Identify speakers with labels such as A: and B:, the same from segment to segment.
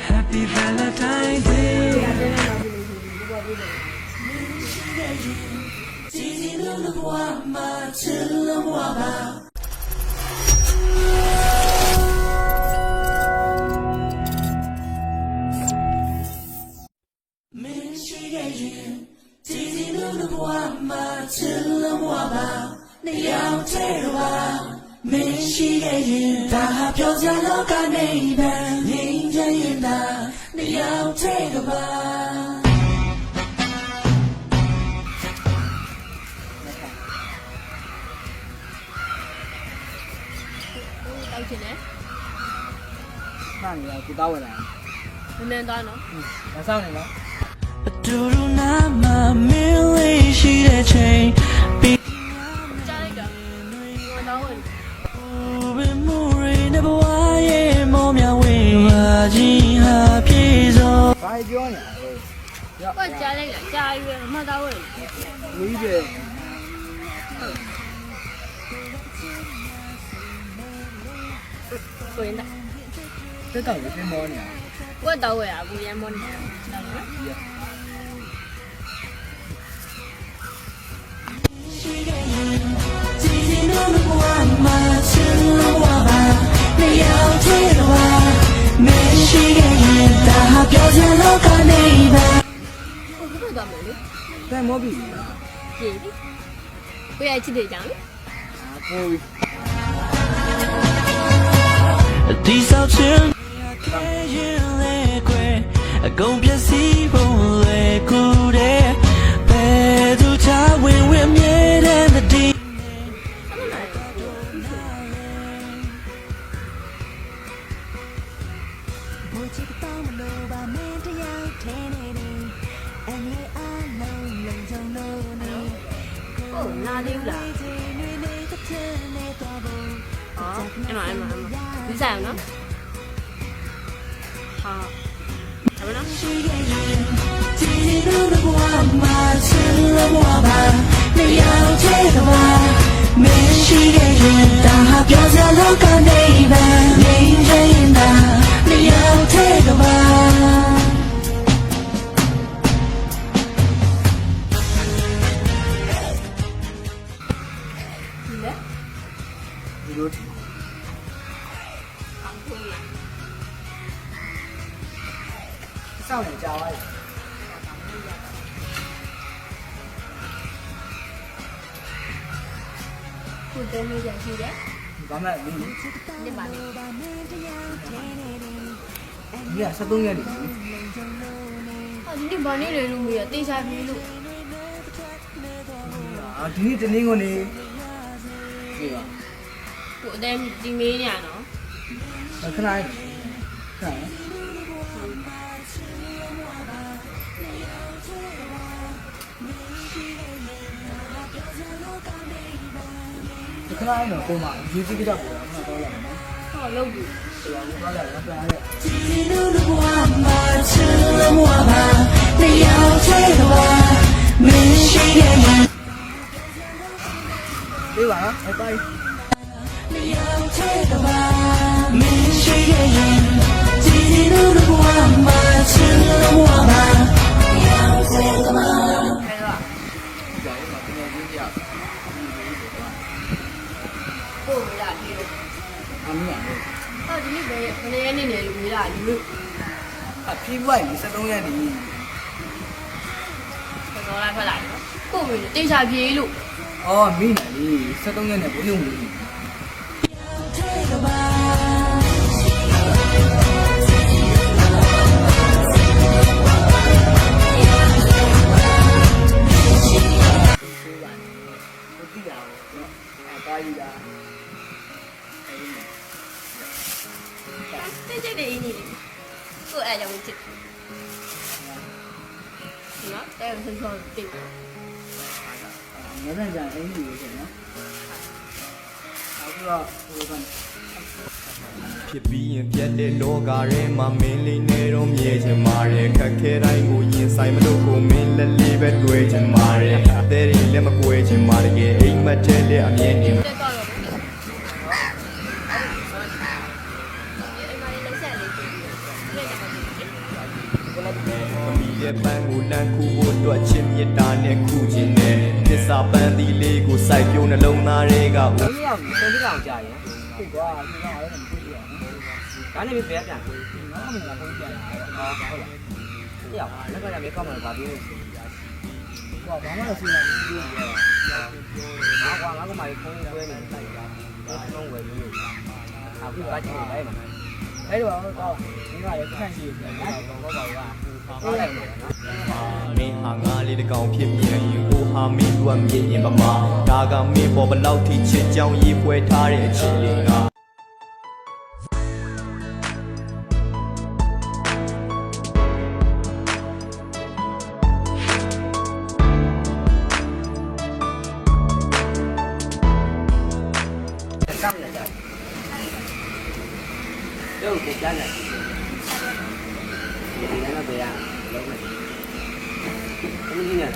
A: Happy Valentine's Day.
B: Mang là chị tao rồi nè.
C: Nên tao nó.
B: Là sao này nó?
C: Cha đấy kìa. Ngồi đâu rồi?
B: Phải chưa nhỉ?
C: Có cha đấy kìa. Cha ấy mà đâu rồi?
B: Lý về.
C: Cô yên ta.
B: Tất cả những cái món nhỉ?
C: Cô đâu rồi à? Cô yên môn.
B: Cái món gì?
C: Gì đi? Cô ai chỉ để chẳng?
B: À, cô.
A: Đi sao trên công việc gì bông lệ cụ đề về tu cha quên quên nhé đến đi
C: Ồ, na điêu là. Em mà. Đi sao nó? Sao nó?
B: Đi luôn. Sao này chào anh?
C: Cô tên bây giờ gì đấy?
B: Có mẹ đi.
C: Đi bạn.
B: Nghe sao tôi nghe đi.
C: Đi bạn đi rồi luôn bây giờ đi sao đi luôn.
B: À, chính trên đi ngon đi. Gì vậy?
C: Cô đem đi mấy nhà nó.
B: Cái này. Cái này. Cái này nữa cô mà duy trì cái giọng của nó to lắm.
C: Lâu rồi.
B: Nó là nó to đấy. Đi bạn á, ở tay.
C: Cô mới là đi được.
B: Ăn nhỉ?
C: Đi về, cái này mới là đi được.
B: À, phi vậy thì sao tôi nghe đi.
C: Phải có lại phải lại nữa. Cô mới đi sao đi luôn.
B: Mi này đi, sao tôi nghe này có dùng gì?
C: Thế đi nhỉ? Cô ai trong chị? Nó, em thường tìm.
B: Nó là dài anh gì vậy nó? Áo vừa,
D: ဖြစ်ပြီးရင်ပြတ်တဲ့လောကထဲမှာမင်းလေးနဲ့တော့မြဲချင်ပါတယ်ခက်ခဲတိုင်းကိုရင်ဆိုင်မလို့ကိုမင်းလက်လေးပဲတွေ့ချင်ပါတယ်အသေးတွေလည်းမကွယ်ချင်ပါတကယ်အိမ်မက်ထဲလည်းအမြဲတမ်း ရဲ့ပန်းကိုလမ်းခုဖို့အတွက်ချစ်မြတ်တာနဲ့ခုခြင်းနဲ့သစ္စာပန်းသီးလေးကိုစိုက်ပြုံးနှလုံးသားတွေက
E: ဘယ်ရောက်ပြီ30ကောင်ကြာရင်
B: ဟုတ်ကွာဒီကောင်လည်းမသိရဘူး
E: ဒါနဲ့ပဲပြန်ပြန်
B: ငါ့အမေကပုံပြန်လာတယ်ဟုတ်လား
E: ရောက်လက်ကလည်းကောက်မှပါပြီး
B: ကွာဘာမှမသိနိုင်ဘူးပြောရတာ
E: ငါကမှဖုန်းပွဲနေလိုက်တာဖုန်းဝယ်လို့အခုကကြည့်နေလိုက်မှာ
B: အဲ့တော့တော့ဒီကလည်းခန့်ရှိတယ်နော်
E: ဟုတ်ပါဘူးကဟုတ်တယ်နော်
D: မင်းဟာငါလေးတကောင်ဖြစ်မြင်ရင်ကိုဟာမင်းတို့ကမြင်ရင်ပမာဒါကမင်းပေါ်ဘလောက်ထိချစ်ကြောင်ရေးပွဲထားတဲ့အချိန်လေးက
E: ကပ်နေကြတယ်တို့ကြားနေဒီနေ့တော့ပြန်လုံးမယ်အင်းကြီးနေ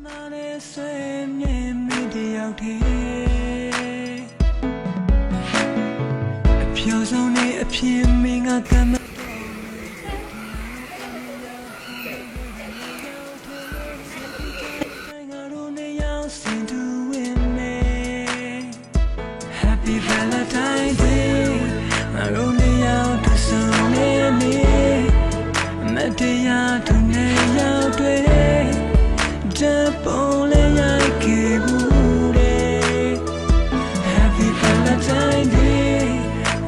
A: နာနဲ့ဆွေမြင်မိတယောက်တည်းအဖြူဆုံးနဲ့အဖြစ်မင်းကကမ်းHappy Valentine's Day ငါတို့နှစ်ယောက်တစ်စုံနဲ့နေမတရားသူနဲ့ရောက်တွေ့ဓာတ်ပုံလေးရိုက်ခဲ့ဘူးတဲ့ Happy Valentine's Day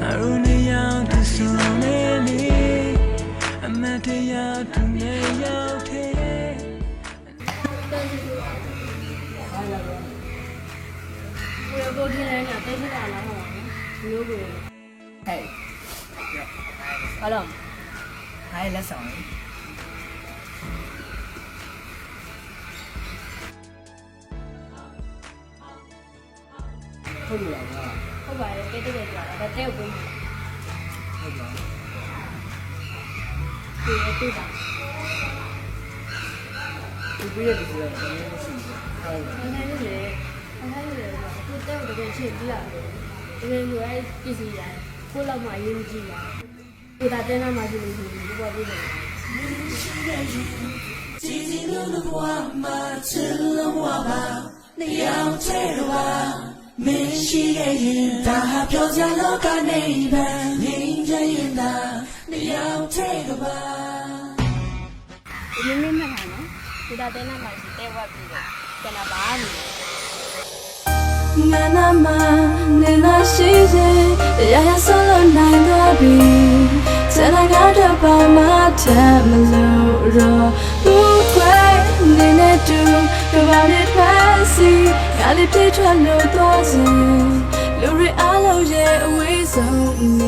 A: ငါတို့နှစ်ယောက်တစ်စုံနဲ့နေမတရားသူနဲ့ရောက်တဲ့
C: ကိုယ်ကိုထင်းလဲညာတိတ်ထတာလားဟောမျိုးကို
B: ဟဲ့
C: အဲ့တော့
B: ဟိုင်းလက်ဆောင် ဟုတ်ပြီလား
C: ဟုတ်ပါတယ်တိတ်တိတ်ကြတာဒါတဲ့ကို
B: ဟုတ်ပါ
C: ဒီတူတာ
B: ဒီပြည့်တဲ့ဒီလိုမရှိဘူးဟုတ်ပါ
C: အန်တိုင်းလေးအန်တိုင်းလေးကိုတဲ့ကိုတကယ်ချင်းပြရတယ်တကယ်ကိုအဲ့ပစ္စည်းရတယ်ကိုလောက်မှအရင်ကြည့်ရကိုဒါတဲ့နာမှာရှိလို့ရှိရင်ဘောပြည့်တယ်
A: ជីជីလုံးလုံးဘဝမှာချစ်လုံးဘဝပါနှစ်ယောက်ချဲ့တော့ပါမင်းရှိခဲ့ရင်ဒါဟာပြောစရာလောကနေပဲငြိမ်းချမ်းရင်သာနှစ်ယောက်ချဲ့တော့ပါ
C: ဒီနေ့မှတ်ထားနော်ကိုဒါတဲ့နာမှာရှိတဲ့ဝက်ပြီးတော့ကျန်တာပါနေ
F: ငါနာမနေနာရှိစေတရားရဆုံးလို့နိုင်သွားပြီစနေကတော့ပါမထမလို့တော့ဘူးခွဲနေနေတူကဘာနဲ့ဖက်စီငါလေးပြေးထွက်လို့သွားစေလူတွေအားလုံးရဲ့အဝေးဆုံးနေ